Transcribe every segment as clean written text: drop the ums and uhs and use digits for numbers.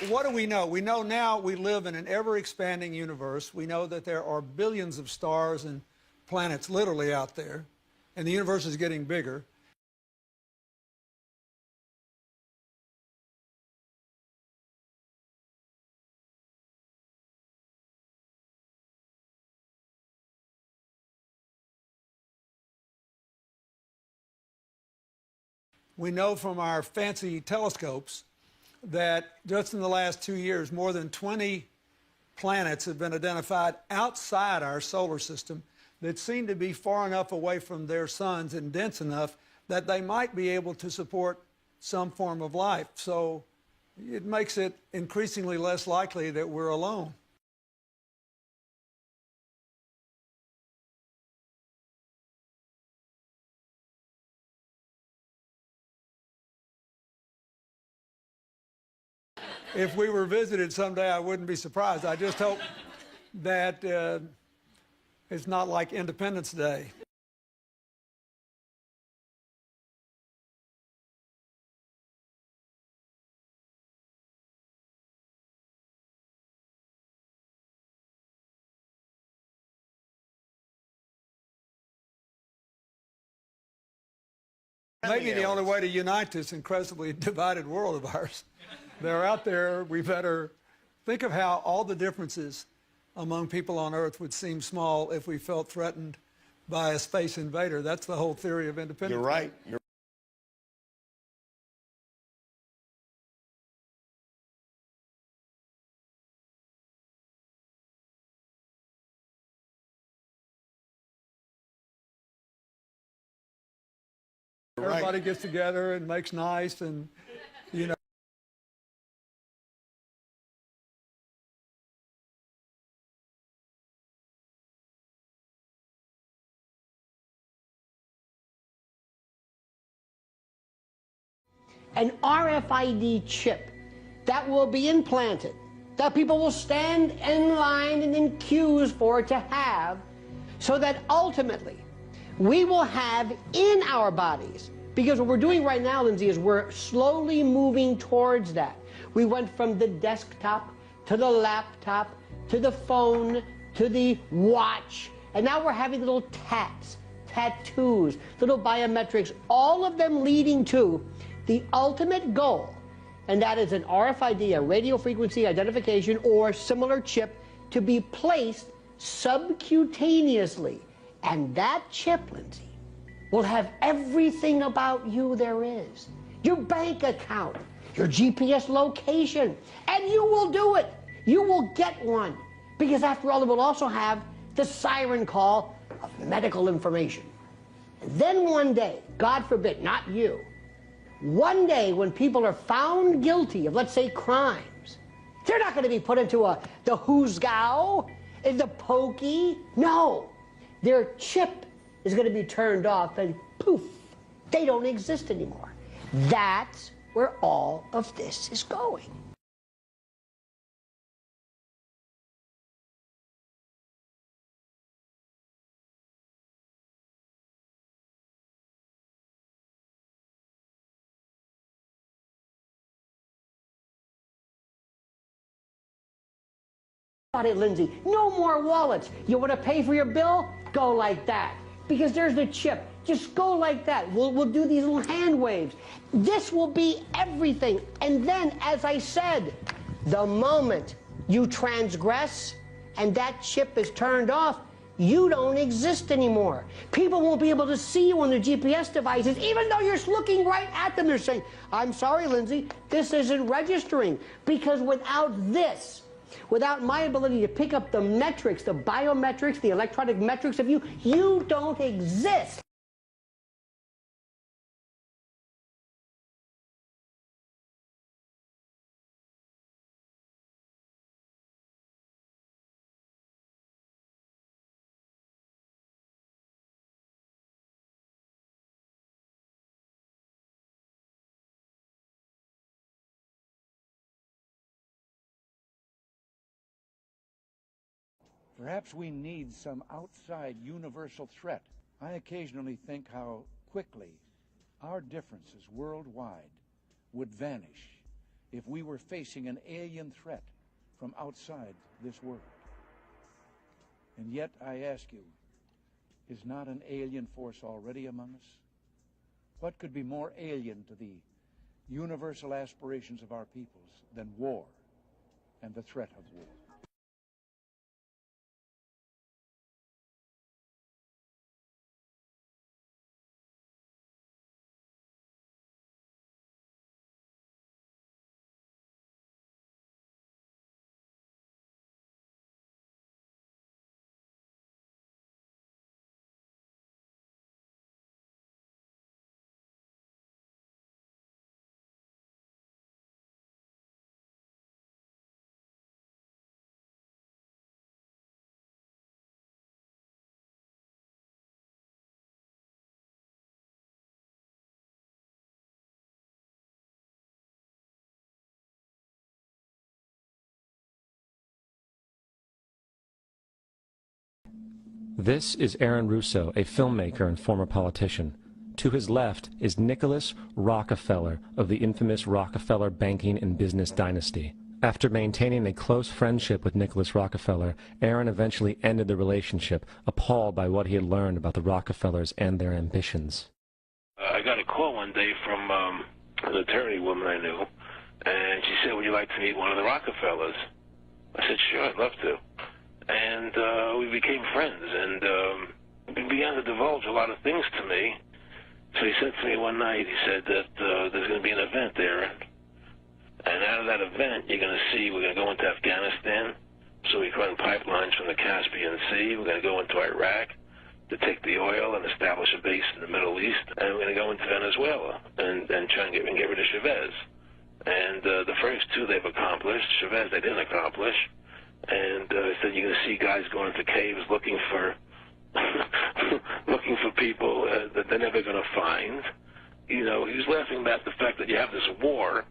What do we know? We know now we live in an ever-expanding universe. We know that there are billions of stars and planets literally out there, and the universe is getting bigger. We know from our fancy telescopes that just in the last 2 years, more than 20 planets have been identified outside our solar system that seem to be far enough away from their suns and dense enough that they might be able to support some form of life. So it makes it increasingly less likely that we're alone. If we were visited someday, I wouldn't be surprised. I just hope that it's not like Independence Day. Maybe the only way to unite this incredibly divided world of ours. They're out there. We better think of how all the differences among people on Earth would seem small if we felt threatened by a space invader. That's the whole theory of independence. You're right. Everybody gets together and makes nice and, you know. An RFID chip that will be implanted, that people will stand in line and in queues for to have, so that ultimately we will have in our bodies, because what we're doing right now, Lindsay, is we're slowly moving towards that. We went from the desktop to the laptop to the phone to the watch, and now we're having little tattoos, little biometrics, all of them leading to the ultimate goal, and that is an RFID, a radio frequency identification or similar chip, to be placed subcutaneously. And that chip, Lindsay, will have everything about you there is. Your bank account, your GPS location, and you will do it. You will get one, because after all, it will also have the siren call of medical information. And then one day, God forbid, not you, one day when people are found guilty of, let's say, crimes, they're not going to be put into the Hoosgow, the pokey. No, their chip is going to be turned off and poof, they don't exist anymore. That's where all of this is going. About it, Lindsay. No more wallets. You want to pay for your bill? Go like that. Because there's the chip. Just go like that. We'll do these little hand waves. This will be everything. And then, as I said, the moment you transgress and that chip is turned off, you don't exist anymore. People won't be able to see you on their GPS devices, even though you're looking right at them. They're saying, I'm sorry, Lindsay, this isn't registering. Because without this, without my ability to pick up the metrics, the biometrics, the electronic metrics of you, you don't exist. Perhaps we need some outside universal threat. I occasionally think how quickly our differences worldwide would vanish if we were facing an alien threat from outside this world. And yet, I ask you, is not an alien force already among us? What could be more alien to the universal aspirations of our peoples than war and the threat of war? This is Aaron Russo, a filmmaker and former politician. To his left is Nicholas Rockefeller of the infamous Rockefeller banking and business dynasty. After maintaining a close friendship with Nicholas Rockefeller, Aaron eventually ended the relationship, appalled by what he had learned about the Rockefellers and their ambitions. I got a call one day from an attorney woman I knew, and she said, "Would you like to meet one of the Rockefellers?" I said, "Sure, I'd love to." And we became friends, and he began to divulge a lot of things to me. So he said to me one night, he said that there's going to be an event there, and out of that event, you're going to see we're going to go into Afghanistan, so we can run pipelines from the Caspian Sea. We're going to go into Iraq to take the oil and establish a base in the Middle East, and we're going to go into Venezuela and try and get rid of Chavez. And the first two they've accomplished. Chavez they didn't accomplish. And he said you're going to see guys going into caves looking for looking for people that they're never going to find. You know, he was laughing about the fact that you have this war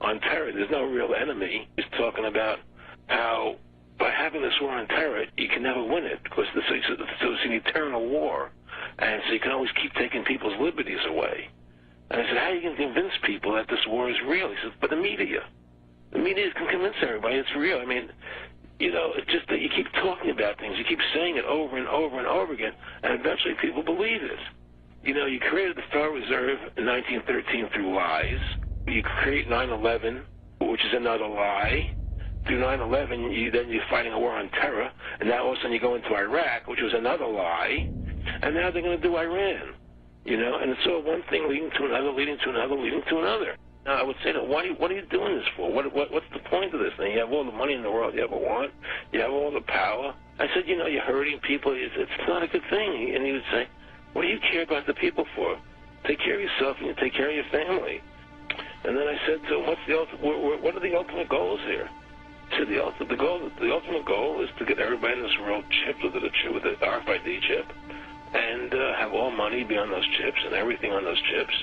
on terror. There's no real enemy. He's talking about how by having this war on terror, you can never win it because it's an eternal war. And so you can always keep taking people's liberties away. And I said, how are you going to convince people that this war is real? He said, but the media. The media can convince everybody it's real. I mean, you know, it's just that you keep talking about things. You keep saying it over and over and over again, and eventually people believe it. You know, you created the Federal Reserve in 1913 through lies. You create 9/11, which is another lie. Through 9/11, you're fighting a war on terror, and now all of a sudden you go into Iraq, which was another lie, and now they're going to do Iran. You know, and it's all one thing leading to another, leading to another, leading to another. Now, I would say that, what are you doing this for? What's the point of this thing? You have all the money in the world you ever want. You have all the power. I said, you know, you're hurting people. It's not a good thing. And he would say, what do you care about the people for? Take care of yourself and you take care of your family. And then I said to him, what are the ultimate goals here? He said, the ultimate goal is to get everybody in this world chipped with the RFID chip and have all money be on those chips and everything on those chips.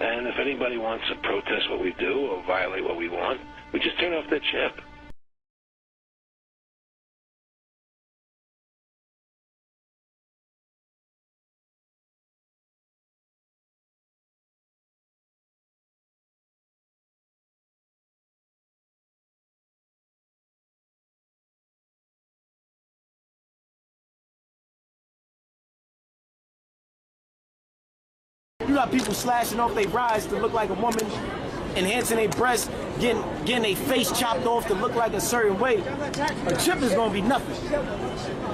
And if anybody wants to protest what we do or violate what we want, we just turn off their chip. You got people slashing off their rides to look like a woman, enhancing their breasts, getting their face chopped off to look like a certain way. A chip is going to be nothing.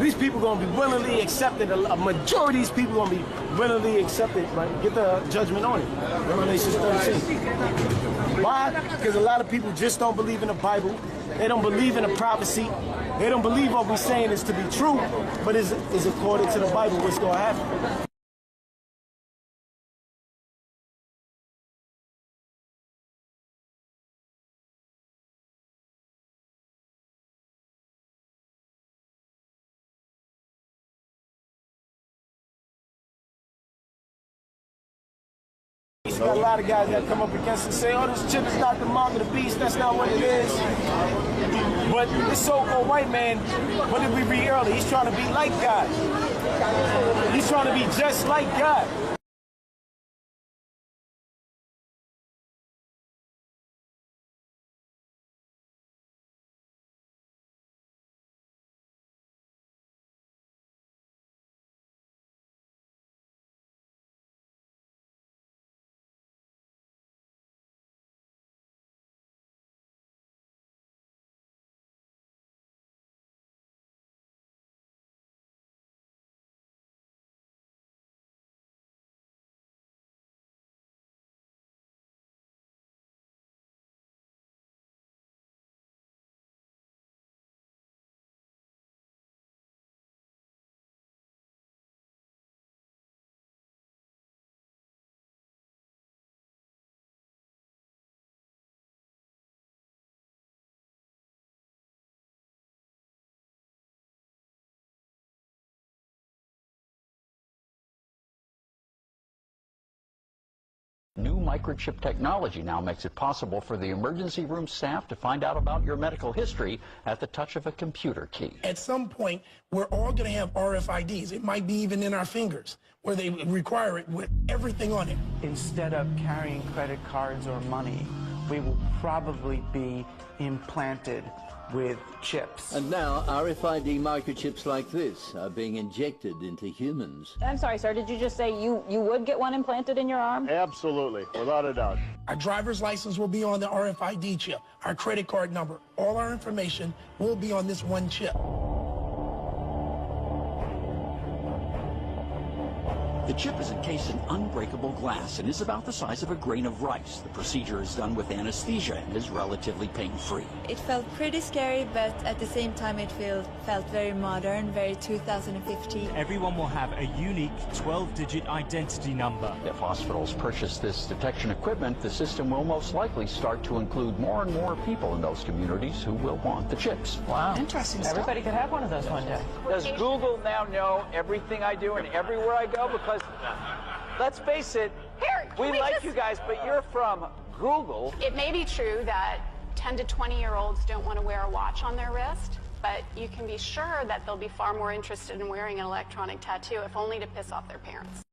These people are going to be willingly accepted. A majority of these people are going to be willingly accepted. Right? Get the judgment on it. Revelations 13. Why? Because a lot of people just don't believe in the Bible. They don't believe in the prophecy. They don't believe what we're saying is to be true, but is according to the Bible what's going to happen. You got a lot of guys that come up against and say, oh, this chip is not the mark of the beast, that's not what it is. But this so-called white man, what did we read earlier? He's trying to be like God. He's trying to be just like God. microchip technology now makes it possible for the emergency room staff to find out about your medical history at the touch of a computer key. At some point, we're all going to have RFIDs. It might be even in our fingers, where they require it with everything on it. Instead of carrying credit cards or money, we will probably be implanted with chips. And now RFID microchips like this are being injected into humans. I'm sorry, sir, did you just say you would get one implanted in your arm? Absolutely, without a doubt. Our driver's license will be on the RFID chip. Our credit card number, all our information will be on this one chip. The chip is encased in unbreakable glass and is about the size of a grain of rice. The procedure is done with anesthesia and is relatively pain-free. It felt pretty scary, but at the same time it felt very modern, very 2015. Everyone will have a unique 12-digit identity number. If hospitals purchase this detection equipment, the system will most likely start to include more and more people in those communities who will want the chips. Wow. Interesting stuff. Everybody could have one of those one day. Does Google now know everything I do and everywhere I go? Because, let's face it, we like you guys, but you're from Google. It may be true that 10 to 20-year-olds don't want to wear a watch on their wrist, but you can be sure that they'll be far more interested in wearing an electronic tattoo, if only to piss off their parents.